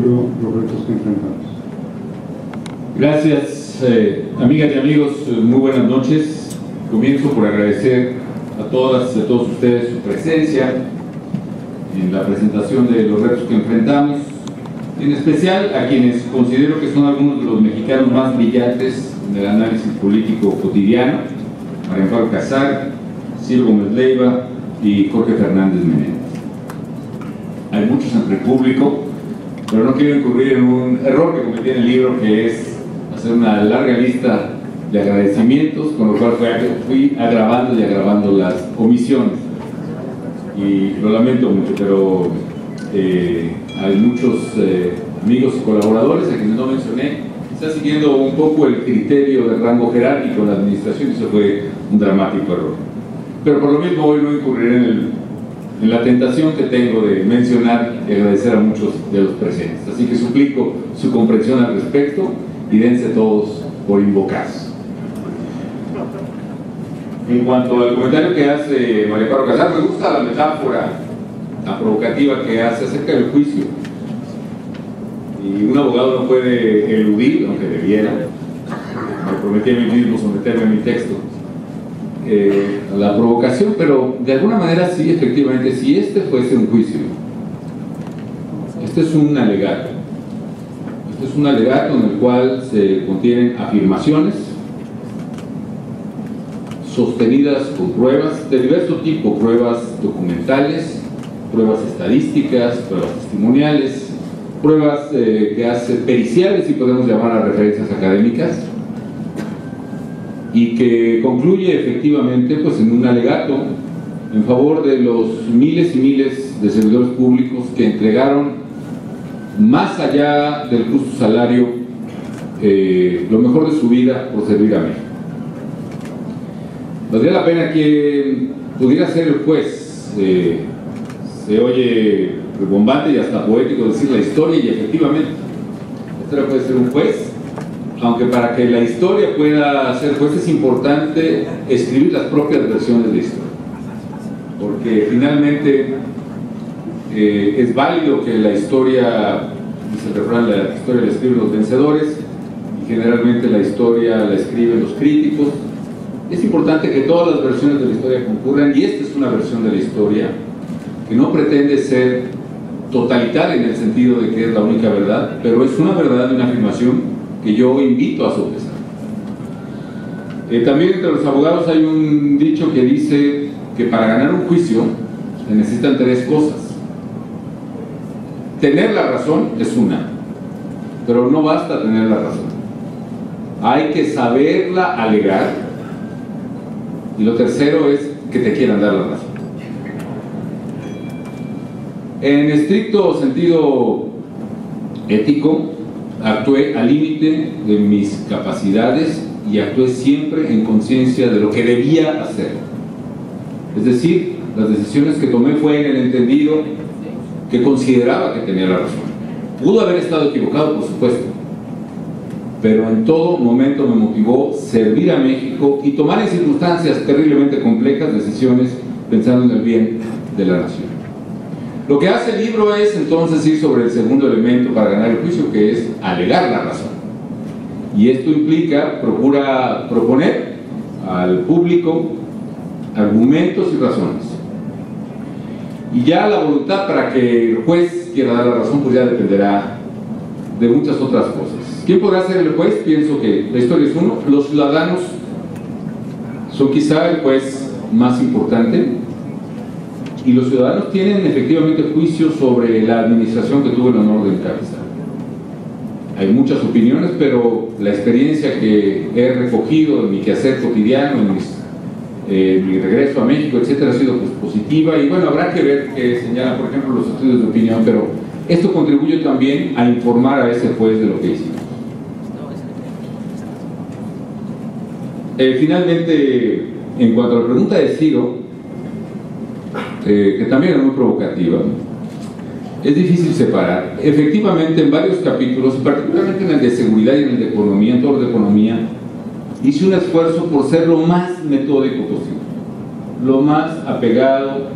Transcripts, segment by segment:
libro Los retos que enfrentamos. Gracias, amigas y amigos, muy buenas noches. Comienzo por agradecer a todas y a todos ustedes su presencia en la presentación de los retos que enfrentamos, en especial a quienes considero que son algunos de los mexicanos más brillantes en el análisis político cotidiano: María Amparo Casar, Ciro Gómez Leiva y Jorge Fernández Menéndez. Hay muchos entre el público, pero no quiero incurrir en un error que cometí en el libro, que es hacer una larga lista de agradecimientos, con lo cual fui agravando y agravando las omisiones. Y lo lamento mucho, pero hay muchos amigos y colaboradores a quienes no mencioné. Está siguiendo un poco el criterio de rango jerárquico en la administración y eso fue un dramático error. Pero por lo mismo hoy no incurriré en la tentación que tengo de mencionar y agradecer a muchos de los presentes. Así que suplico su comprensión al respecto y dense todos por invocados. En cuanto al comentario que hace María Amparo Casar, me gusta la metáfora tan provocativa que hace acerca del juicio. Y un abogado no puede eludir, aunque debiera, me prometí a mí mismo someterme a mi texto, a la provocación, pero de alguna manera sí, efectivamente, si este fuese un juicio, este es un alegato. Este es un alegato en el cual se contienen afirmaciones sostenidas con pruebas de diverso tipo: pruebas documentales, pruebas estadísticas, pruebas testimoniales, pruebas que hace periciales, si podemos llamar a referencias académicas, y que concluye efectivamente pues en un alegato en favor de los miles y miles de servidores públicos que entregaron, más allá del justo salario, lo mejor de su vida por servir a México. Valdría la pena que pudiera ser el juez. Se oye bombante y hasta poético decir la historia, y efectivamente este puede ser un juez, aunque para que la historia pueda ser juez es importante escribir las propias versiones de la historia, porque finalmente es válido que la historia, dice el refrán, la historia la escriben los vencedores y generalmente la historia la escriben los críticos. Es importante que todas las versiones de la historia concurran, y esta es una versión de la historia que no pretende ser totalitaria en el sentido de que es la única verdad, pero es una verdad y una afirmación que yo invito a sopesar. También entre los abogados hay un dicho que dice que para ganar un juicio se necesitan tres cosas. Tener la razón es una, pero no basta tener la razón. Hay que saberla alegar, y lo tercero es que te quieran dar la razón. En estricto sentido ético, actué al límite de mis capacidades y actué siempre en conciencia de lo que debía hacer. Es decir, las decisiones que tomé fue en el entendido que consideraba que tenía la razón. Pudo haber estado equivocado, por supuesto, pero en todo momento me motivó servir a México y tomar en circunstancias terriblemente complejas decisiones pensando en el bien de la nación. Lo que hace el libro es entonces ir sobre el segundo elemento para ganar el juicio, que es alegar la razón. Y esto implica, procura proponer al público argumentos y razones. Y ya la voluntad para que el juez quiera dar la razón, pues ya dependerá de muchas otras cosas. ¿Quién podrá ser el juez? Pienso que la historia es uno. Los ciudadanos son quizá el juez más importante, y los ciudadanos tienen efectivamente juicios sobre la administración que tuve el honor de encabezar. Hay muchas opiniones, pero la experiencia que he recogido en mi quehacer cotidiano, en mi regreso a México, etcétera, ha sido pues positiva. Y bueno, habrá que ver qué señalan, por ejemplo, los estudios de opinión, pero esto contribuye también a informar a ese juez de lo que hicimos. Finalmente, en cuanto a la pregunta de Ciro, que también es muy provocativa, es difícil separar. Efectivamente, en varios capítulos, particularmente en el de seguridad y en el de economía, en todo el de economía, hice un esfuerzo por ser lo más metódico posible, lo más apegado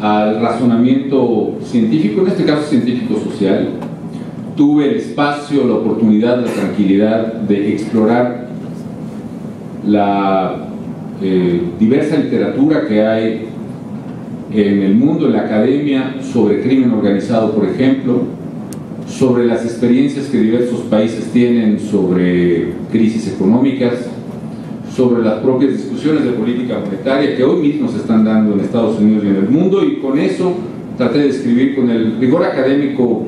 al razonamiento científico, en este caso científico-social, tuve el espacio, la oportunidad, la tranquilidad de explorar la diversa literatura que hay en el mundo, en la academia, sobre crimen organizado, por ejemplo, sobre las experiencias que diversos países tienen sobre crisis económicas, sobre las propias discusiones de política monetaria que hoy mismo se están dando en Estados Unidos y en el mundo, y con eso traté de escribir con el rigor académico.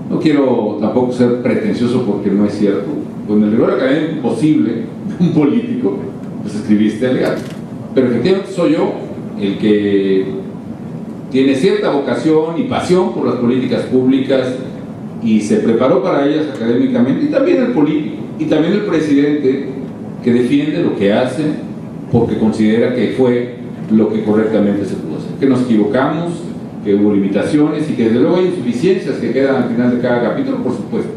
No quiero tampoco ser pretencioso porque no es cierto. Con el rigor académico posible de un político, pues escribí este alegato. Pero efectivamente soy yo el que tiene cierta vocación y pasión por las políticas públicas y se preparó para ellas académicamente, y también el político, y también el presidente, que defiende lo que hace porque considera que fue lo que correctamente se pudo hacer, que nos equivocamos, que hubo limitaciones y que desde luego hay insuficiencias que quedan al final de cada capítulo, por supuesto,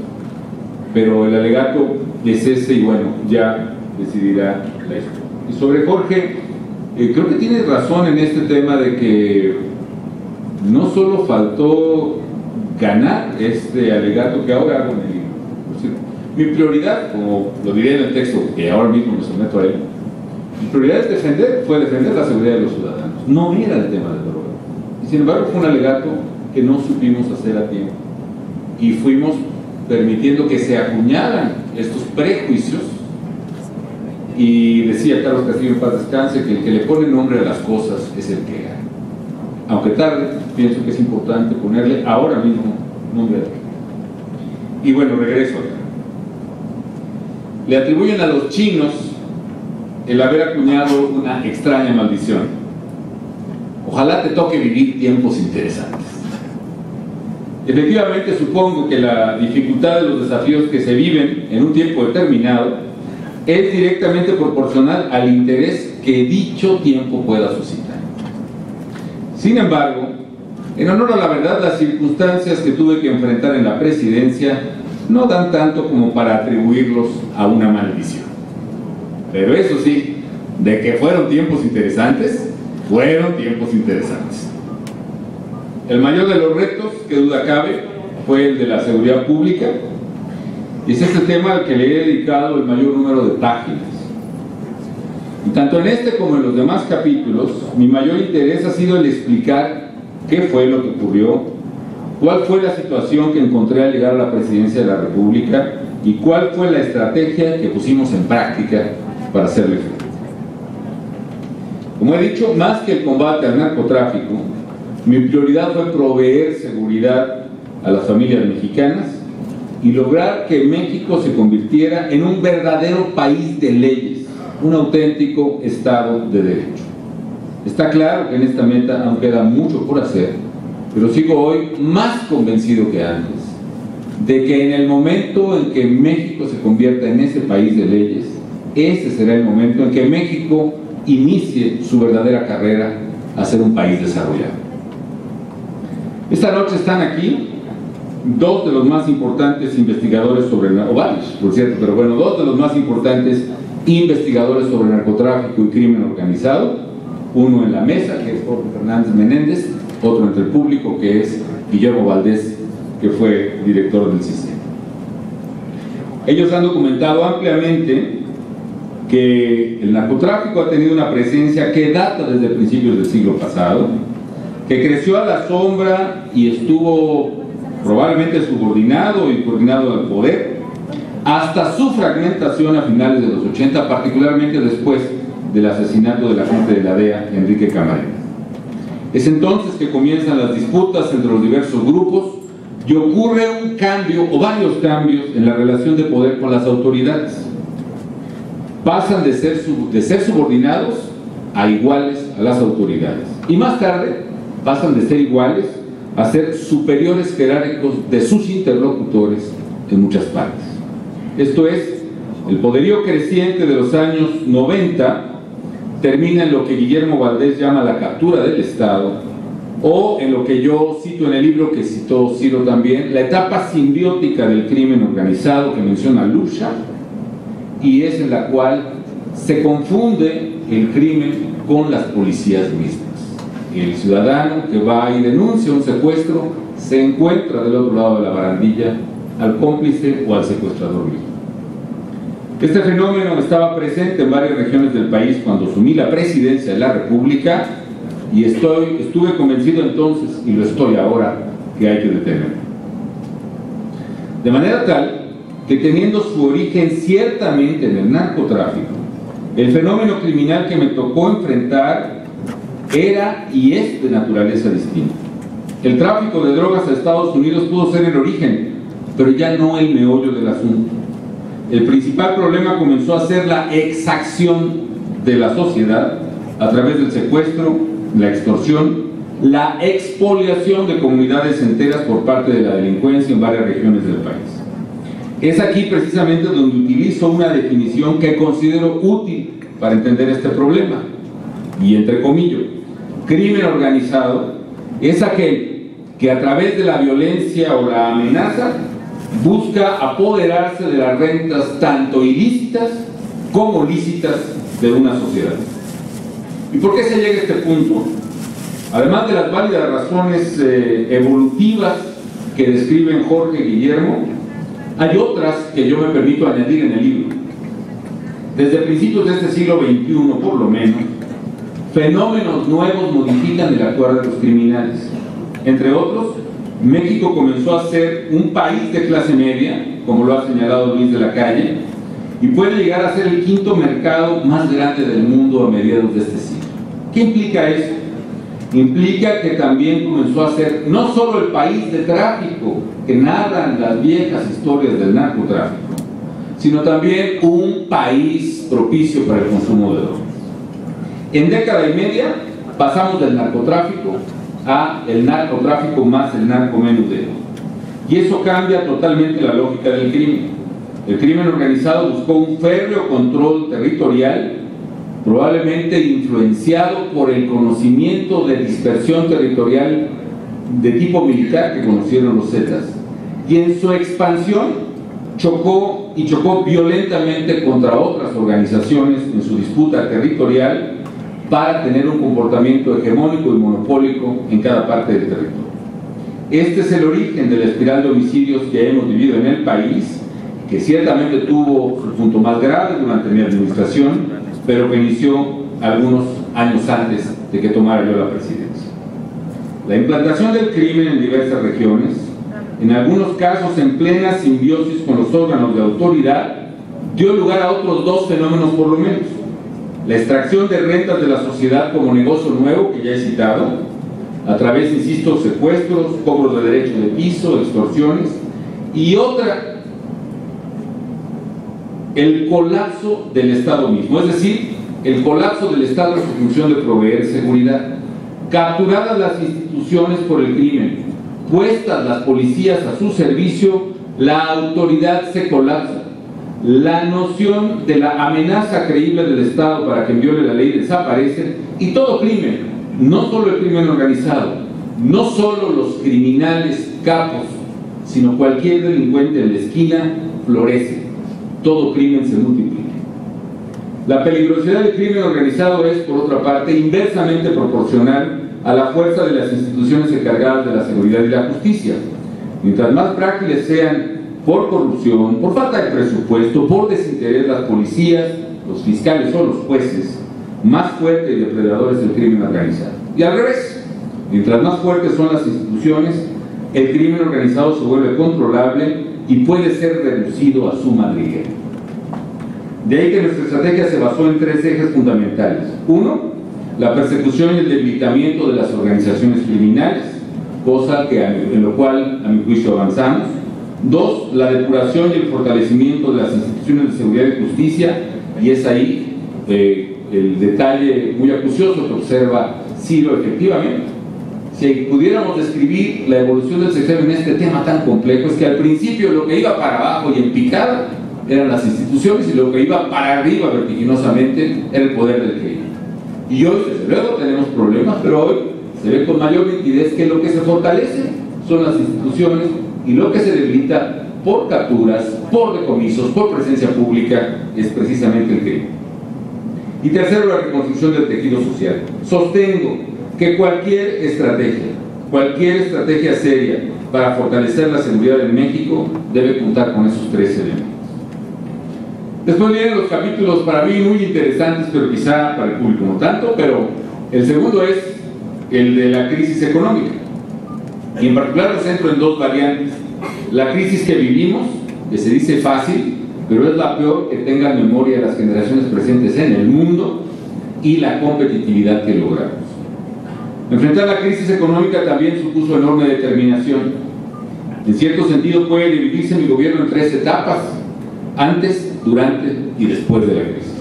pero el alegato es ese y bueno, ya decidirá la historia. Y sobre Jorge, creo que tiene razón en este tema de que no solo faltó ganar este alegato que ahora hago en el libro. Mi prioridad, como lo diré en el texto, que ahora mismo me someto a él, mi prioridad fue defender la seguridad de los ciudadanos. No era el tema de droga. Y sin embargo fue un alegato que no supimos hacer a tiempo. Y fuimos permitiendo que se acuñaran estos prejuicios. Y decía Carlos Castillo, en paz descanse, que el que le pone nombre a las cosas es el que gana. Aunque tarde, pienso que es importante ponerle ahora mismo nombre a él. Y bueno, regreso acá. Le atribuyen a los chinos el haber acuñado una extraña maldición. Ojalá te toque vivir tiempos interesantes. Efectivamente, supongo que la dificultad de los desafíos que se viven en un tiempo determinado es directamente proporcional al interés que dicho tiempo pueda suscitar. Sin embargo, en honor a la verdad, las circunstancias que tuve que enfrentar en la presidencia no dan tanto como para atribuirlos a una maldición. Pero eso sí, de que fueron tiempos interesantes, fueron tiempos interesantes. El mayor de los retos, que duda cabe, fue el de la seguridad pública, y es este tema al que le he dedicado el mayor número de páginas. Y tanto en este como en los demás capítulos, mi mayor interés ha sido el explicar qué fue lo que ocurrió, cuál fue la situación que encontré al llegar a la presidencia de la República y cuál fue la estrategia que pusimos en práctica para hacerle frente. Como he dicho, más que el combate al narcotráfico, mi prioridad fue proveer seguridad a las familias mexicanas y lograr que México se convirtiera en un verdadero país de leyes, un auténtico Estado de Derecho. Está claro que en esta meta aún queda mucho por hacer, pero sigo hoy más convencido que antes de que en el momento en que México se convierta en ese país de leyes, ese será el momento en que México inicie su verdadera carrera a ser un país desarrollado. Esta noche están aquí dos de los más importantes investigadores sobre o varios, por cierto, pero bueno, dos de los más importantes investigadores sobre narcotráfico y crimen organizado, uno en la mesa, que es Jorge Fernández Menéndez, otro entre el público, que es Guillermo Valdés, que fue director del sistema. Ellos han documentado ampliamente que el narcotráfico ha tenido una presencia que data desde principios del siglo pasado, que creció a la sombra y estuvo probablemente subordinado y coordinado al poder, hasta su fragmentación a finales de los 80, particularmente después del asesinato del agente de la DEA, Enrique Camarena. Es entonces que comienzan las disputas entre los diversos grupos y ocurre un cambio o varios cambios en la relación de poder con las autoridades. Pasan de ser subordinados a iguales a las autoridades, y más tarde pasan de ser iguales a ser superiores jerárquicos de sus interlocutores en muchas partes. Esto es, el poderío creciente de los años 90 termina en lo que Guillermo Valdés llama la captura del Estado, o en lo que yo cito en el libro que citó Ciro también, la etapa simbiótica del crimen organizado que menciona Lucha, y es en la cual se confunde el crimen con las policías mismas. El ciudadano que va y denuncia un secuestro se encuentra del otro lado de la barandilla al cómplice o al secuestrador mismo. Este fenómeno estaba presente en varias regiones del país cuando asumí la presidencia de la República y estuve convencido entonces, y lo estoy ahora, que hay que detenerlo. De manera tal que, teniendo su origen ciertamente en el narcotráfico, el fenómeno criminal que me tocó enfrentar era y es de naturaleza distinta. El tráfico de drogas a Estados Unidos pudo ser el origen, pero ya no el meollo del asunto. El principal problema comenzó a ser la exacción de la sociedad a través del secuestro, la extorsión, la expoliación de comunidades enteras por parte de la delincuencia en varias regiones del país. Es aquí precisamente donde utilizo una definición que considero útil para entender este problema, y entre comillas, crimen organizado es aquel que a través de la violencia o la amenaza busca apoderarse de las rentas tanto ilícitas como lícitas de una sociedad. ¿Y por qué se llega a este punto? Además de las válidas razones evolutivas que describen Jorge y Guillermo, hay otras que yo me permito añadir en el libro. Desde principios de este siglo XXI, por lo menos, fenómenos nuevos modifican el actuar de los criminales. Entre otros, México comenzó a ser un país de clase media, como lo ha señalado Luis de la Calle, y puede llegar a ser el quinto mercado más grande del mundo a mediados de este siglo. ¿Qué implica eso? Implica que también comenzó a ser no solo el país de tráfico que narran las viejas historias del narcotráfico, sino también un país propicio para el consumo de drogas. En década y media pasamos del narcotráfico a el narcotráfico más el narcomenudeo, y eso cambia totalmente la lógica del crimen. El crimen organizado buscó un férreo control territorial, probablemente influenciado por el conocimiento de dispersión territorial de tipo militar que conocieron los Zetas, y en su expansión chocó violentamente contra otras organizaciones en su disputa territorial para tener un comportamiento hegemónico y monopólico en cada parte del territorio. Este es el origen de la espiral de homicidios que hemos vivido en el país, que ciertamente tuvo su punto más grave durante mi administración, pero que inició algunos años antes de que tomara yo la presidencia. La implantación del crimen en diversas regiones, en algunos casos en plena simbiosis con los órganos de autoridad, dio lugar a otros dos fenómenos por lo menos: la extracción de rentas de la sociedad como negocio nuevo, que ya he citado, a través, insisto, secuestros, cobros de derecho de piso, extorsiones, y otra, el colapso del Estado mismo, es decir, el colapso del Estado en su función de proveer seguridad. Capturadas las instituciones por el crimen, puestas las policías a su servicio, la autoridad se colapsa. La noción de la amenaza creíble del Estado para que viole la ley desaparece, y todo crimen, no solo el crimen organizado, no solo los criminales capos, sino cualquier delincuente en la esquina, florece. Todo crimen se multiplica. La peligrosidad del crimen organizado es, por otra parte, inversamente proporcional a la fuerza de las instituciones encargadas de la seguridad y la justicia. Mientras más frágiles sean por corrupción, por falta de presupuesto, por desinterés las policías, los fiscales o los jueces, más fuerte y depredador es el crimen organizado. Y al revés, mientras más fuertes son las instituciones, el crimen organizado se vuelve controlable y puede ser reducido a su madriguera. De ahí que nuestra estrategia se basó en tres ejes fundamentales. Uno, la persecución y el debilitamiento de las organizaciones criminales, cosa en lo cual, a mi juicio, avanzamos. Dos, la depuración y el fortalecimiento de las instituciones de seguridad y justicia, y es ahí el detalle muy acucioso que observa Ciro. Efectivamente, si pudiéramos describir la evolución del sexenio en este tema tan complejo, es que al principio lo que iba para abajo y en picada eran las instituciones, y lo que iba para arriba vertiginosamente era el poder del crimen. Y hoy, desde luego, tenemos problemas, pero hoy se ve con mayor nitidez que lo que se fortalece son las instituciones, y lo que se debilita por capturas, por decomisos, por presencia pública, es precisamente el crimen. Y tercero, la reconstrucción del tejido social. Sostengo que cualquier estrategia seria para fortalecer la seguridad en México debe contar con esos 3 elementos. Después vienen los capítulos para mí muy interesantes, pero quizá para el público no tanto, pero el segundo es el de la crisis económica. Y en particular me centro en 2 variantes. La crisis que vivimos, que se dice fácil, pero es la peor que tengan memoria las generaciones presentes en el mundo, y la competitividad que logramos. Enfrentar la crisis económica también supuso enorme determinación. En cierto sentido puede dividirse mi gobierno en 3 etapas: antes, durante y después de la crisis.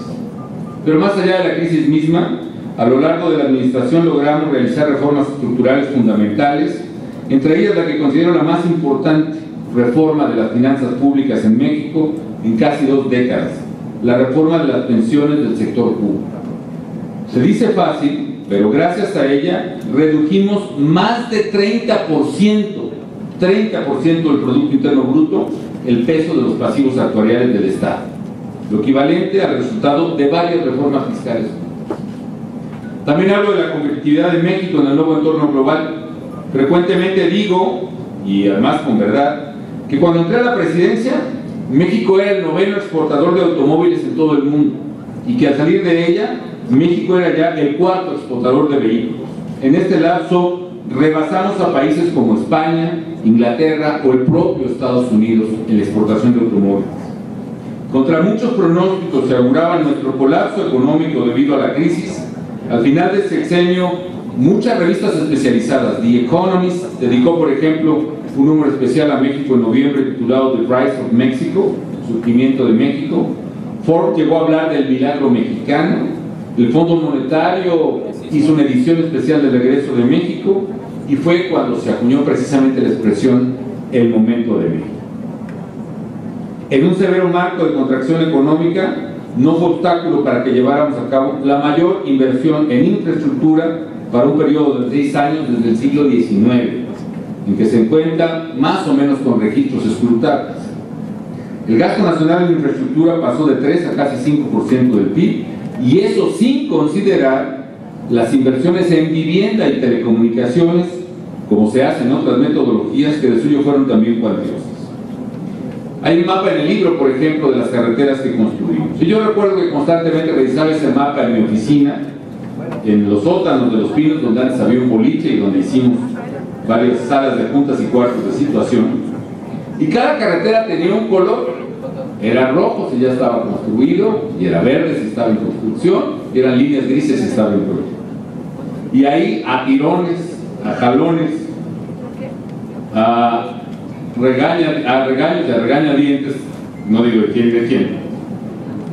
Pero más allá de la crisis misma, a lo largo de la administración logramos realizar reformas estructurales fundamentales, entre ellas la que considero la más importante reforma de las finanzas públicas en México en casi 2 décadas, la reforma de las pensiones del sector público. Se dice fácil, pero gracias a ella redujimos más de 30% del Producto Interno Bruto el peso de los pasivos actuariales del Estado, lo equivalente al resultado de varias reformas fiscales. También hablo de la competitividad de México en el nuevo entorno global. Frecuentemente digo, y además con verdad, que cuando entré a la presidencia, México era el 9º exportador de automóviles en todo el mundo, y que al salir de ella, México era ya el 4º exportador de vehículos. En este lapso rebasamos a países como España, Inglaterra o el propio Estados Unidos en la exportación de automóviles. Contra muchos pronósticos se auguraba nuestro colapso económico debido a la crisis. Al final del sexenio, muchas revistas especializadas, The Economist dedicó, por ejemplo, un número especial a México en noviembre titulado The Rise of Mexico, el surgimiento de México. Forbes llegó a hablar del milagro mexicano. El Fondo Monetario hizo una edición especial del regreso de México, y fue cuando se acuñó precisamente la expresión el momento de México. En un severo marco de contracción económica, no fue obstáculo para que lleváramos a cabo la mayor inversión en infraestructura para un periodo de 6 años desde el siglo XIX, en que se encuentra más o menos con registros escrutables. El gasto nacional en infraestructura pasó de 3 a casi 5% del PIB, y eso sin considerar las inversiones en vivienda y telecomunicaciones, como se hace en otras metodologías que de suyo fueron también cuantiosas. Hay un mapa en el libro, por ejemplo, de las carreteras que construimos. Y yo recuerdo que constantemente revisaba ese mapa en mi oficina, en los sótanos de Los Pinos, donde antes había un boliche y donde hicimos varias salas de juntas y cuartos de situación. Y cada carretera tenía un color. Era rojo si ya estaba construido, y era verde si estaba en construcción, y eran líneas grises si estaba en proyecto. Y ahí a tirones, a jalones, a regaños y a regañadientes, no digo de quién,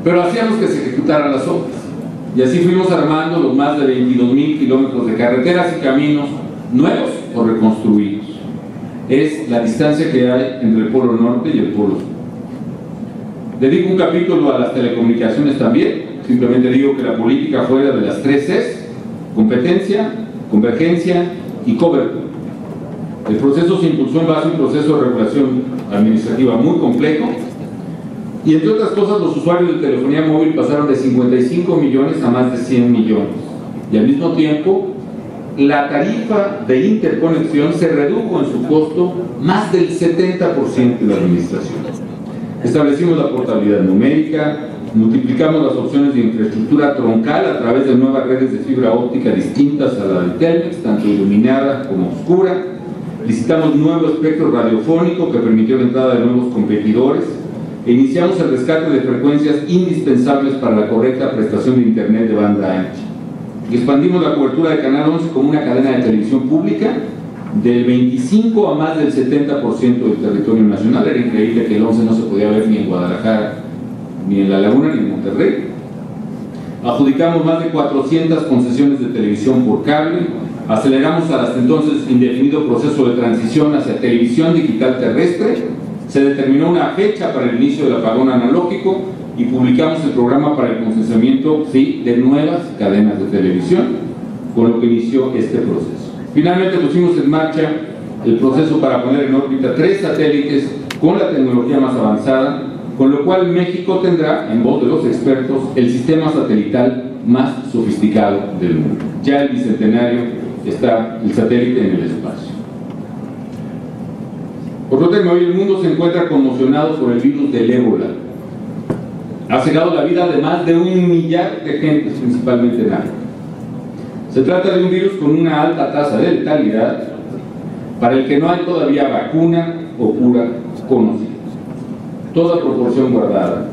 pero hacíamos que se ejecutaran las obras. Y así fuimos armando los más de 22,000 kilómetros de carreteras y caminos nuevos o reconstruidos. Es la distancia que hay entre el Polo Norte y el Polo Sur. Dedico un capítulo a las telecomunicaciones también. Simplemente digo que la política fuera de las 3 Cs: competencia, convergencia y cobertura. El proceso se impulsó en base a un proceso de regulación administrativa muy complejo, y entre otras cosas los usuarios de telefonía móvil pasaron de 55 millones a más de 100 millones, y al mismo tiempo la tarifa de interconexión se redujo en su costo más del 70% de la administración. Establecimos la portabilidad numérica, multiplicamos las opciones de infraestructura troncal a través de nuevas redes de fibra óptica distintas a la de Telmex, tanto iluminada como oscura. Licitamos nuevo espectro radiofónico que permitió la entrada de nuevos competidores, e iniciamos el rescate de frecuencias indispensables para la correcta prestación de Internet de banda ancha. Y expandimos la cobertura de Canal 11 como una cadena de televisión pública del 25 a más del 70% del territorio nacional. Era increíble que el 11 no se podía ver ni en Guadalajara, ni en La Laguna, ni en Monterrey. Adjudicamos más de 400 concesiones de televisión por cable. Aceleramos al hasta entonces indefinido proceso de transición hacia televisión digital terrestre. Se determinó una fecha para el inicio del apagón analógico y publicamos el programa para el consensamiento, sí, de nuevas cadenas de televisión, con lo que inició este proceso. Finalmente pusimos en marcha el proceso para poner en órbita 3 satélites con la tecnología más avanzada, con lo cual México tendrá, en voz de los expertos, el sistema satelital más sofisticado del mundo. Ya el bicentenario está el satélite en el espacio. Por otro lado, hoy el mundo se encuentra conmocionado por el virus del ébola. Ha cegado la vida de más de 1 millar de gentes, principalmente en África. Se trata de un virus con una alta tasa de letalidad, para el que no hay todavía vacuna o cura conocida. Toda proporción guardada.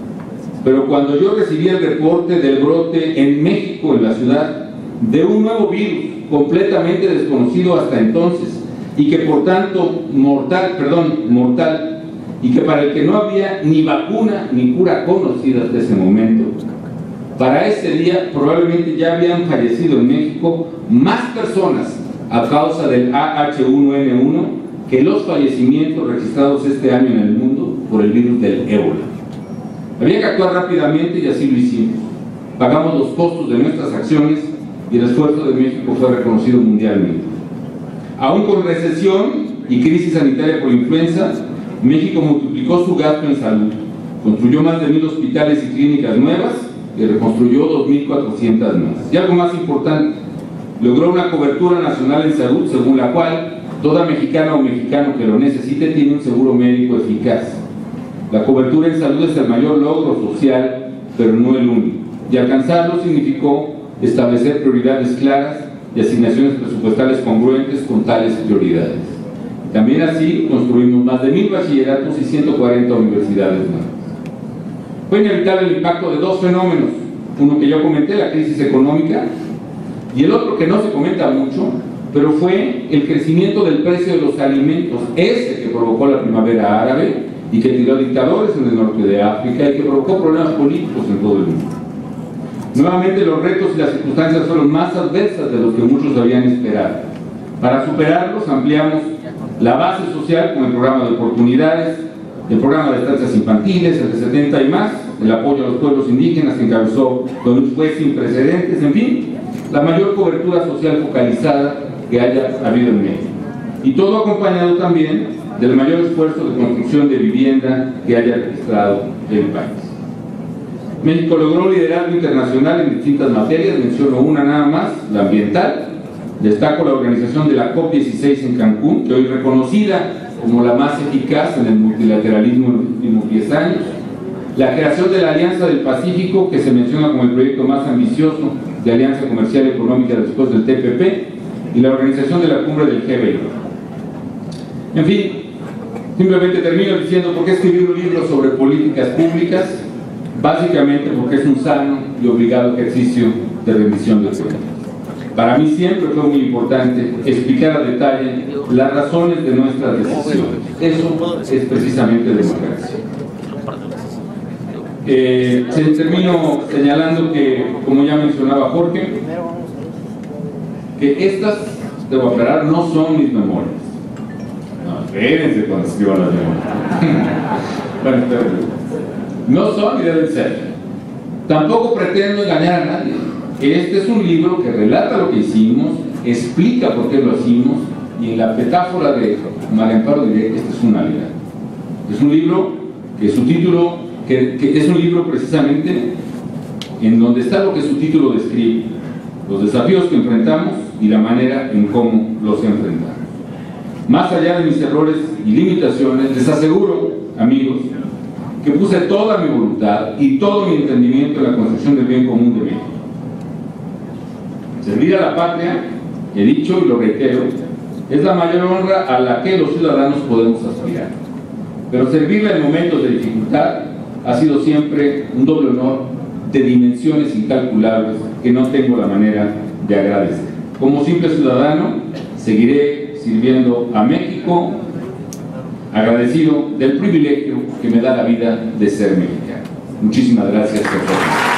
Pero cuando yo recibí el reporte del brote en México, en la ciudad, de un nuevo virus completamente desconocido hasta entonces, y que por tanto mortal, y que para el que no había ni vacuna ni cura conocida hasta ese momento, para ese día probablemente ya habían fallecido en México más personas a causa del AH1N1 que los fallecimientos registrados este año en el mundo por el virus del ébola. Había que actuar rápidamente y así lo hicimos. Pagamos los costos de nuestras acciones y el esfuerzo de México fue reconocido mundialmente. Aún con recesión y crisis sanitaria por influenza, México multiplicó su gasto en salud, construyó más de 1,000 hospitales y clínicas nuevas y reconstruyó 2,400 más. Y algo más importante, logró una cobertura nacional en salud según la cual toda mexicana o mexicano que lo necesite tiene un seguro médico eficaz. La cobertura en salud es el mayor logro social, pero no el único. Y alcanzarlo significó establecer prioridades claras y asignaciones presupuestales congruentes con tales prioridades. También así construimos más de 1,000 bachilleratos y 140 universidades nuevas. Fue inevitable el impacto de dos fenómenos, uno que yo comenté, la crisis económica, y el otro que no se comenta mucho, pero fue el crecimiento del precio de los alimentos, ese que provocó la primavera árabe y que tiró dictadores en el norte de África y que provocó problemas políticos en todo el mundo. Nuevamente los retos y las circunstancias fueron más adversas de los que muchos habían esperado. Para superarlos ampliamos la base social con el programa de oportunidades, el programa de estancias infantiles, el de 70 y más, el apoyo a los pueblos indígenas que encabezó don fue sin precedentes, en fin, la mayor cobertura social focalizada que haya habido en México. Y todo acompañado también del mayor esfuerzo de construcción de vivienda que haya registrado el país. México logró liderazgo internacional en distintas materias, menciono una nada más, la ambiental. Destaco la organización de la COP16 en Cancún, que hoy reconocida como la más eficaz en el multilateralismo en los últimos 10 años. La creación de la Alianza del Pacífico, que se menciona como el proyecto más ambicioso de alianza comercial y económica después del TPP, y la organización de la cumbre del G20. En fin, simplemente termino diciendo por qué escribir un libro sobre políticas públicas. Básicamente porque es un sano y obligado ejercicio de rendición de cuentas. Para mí siempre fue muy importante explicar a detalle las razones de nuestras decisiones. Eso es precisamente democracia. Termino señalando que, como ya mencionaba Jorge, que estas, debo aclarar, no son mis memorias. No, espérense cuando escriban las memorias. Bueno, espérense. No son ni deben ser. Tampoco pretendo engañar a nadie. Este es un libro que relata lo que hicimos, explica por qué lo hicimos, y en la metáfora de María Amparo diré que este es una realidad. Es un libro que su título, que es un libro precisamente en donde está lo que su título describe, los desafíos que enfrentamos y la manera en cómo los enfrentamos. Más allá de mis errores y limitaciones, les aseguro, amigos, que puse toda mi voluntad y todo mi entendimiento en la construcción del bien común de México. Servir a la patria, he dicho y lo reitero, es la mayor honra a la que los ciudadanos podemos aspirar. Pero servirla en momentos de dificultad ha sido siempre un doble honor de dimensiones incalculables que no tengo la manera de agradecer. Como simple ciudadano, seguiré sirviendo a México, agradecido del privilegio que me da la vida de ser mexicano. Muchísimas gracias por todo.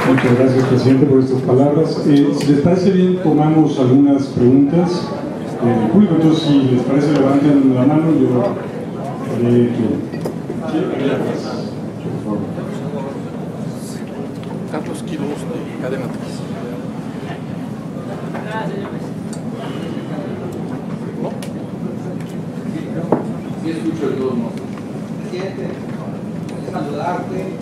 Muchas gracias, presidente, por estas palabras. Si les parece bien, tomamos algunas preguntas. del público. Entonces, si les parece, levanten la mano, yo haré que... Sí, por favor. Carlos Quiroz, de Cadena 3. Sí, escucho de todos modos. Presidente, saludarte.